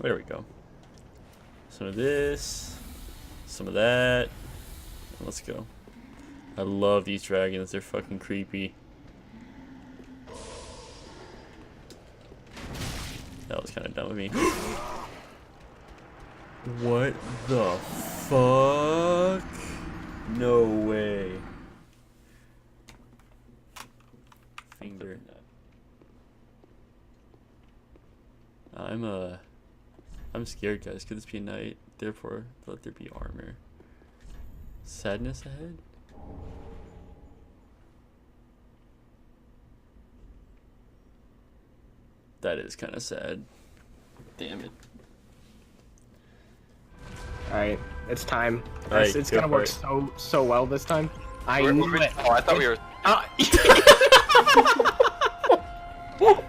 There we go. Some of this, some of that. Let's go. I love these dragons. They're fucking creepy. That was kind of dumb of me. What the fuck? No way. Finger. I'm scared, guys. Could this be a knight? Therefore, let there be armor. Sadness ahead? That is kind of sad. Damn it. Alright, it's time. Alright, it's gonna work so well this time. I knew it. Oh, I thought we were.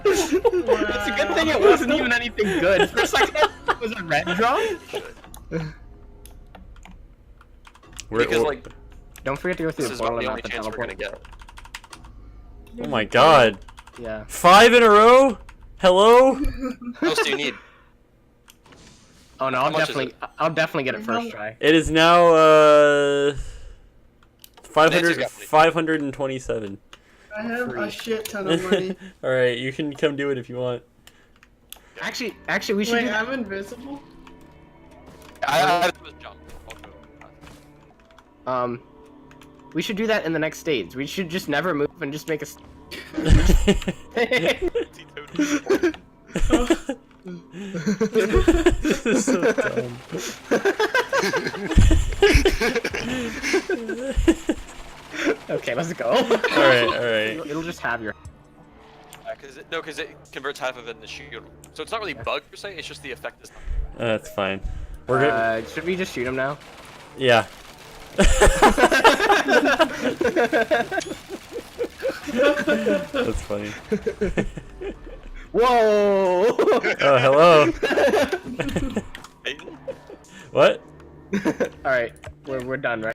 It's a good thing it wasn't even anything good. For a second, it was a red draw. Because like, Don't forget to go through this the is portal the and only not the chance we're gonna teleport. get. Oh my god. Yeah. 5 in a row? Hello? What else do you need? Oh no, How much is I'll definitely get it first try. It is now 500, Nancy's got money. 527. I have a shit ton of money. Alright, you can come do it if you want. Actually, we should Wait, do that. I'm invisible? I was jump. We should do that in the next stage. We should just never move and just make a. This is so dumb. Okay, let's go. Alright. It'll just have your. Because it converts half of it into shield. So it's not really bug per se. It's just the effect is. That's fine. We're good. Should we just shoot him now? Yeah. That's funny. Whoa! Oh, hello. What? Alright, we're done, right?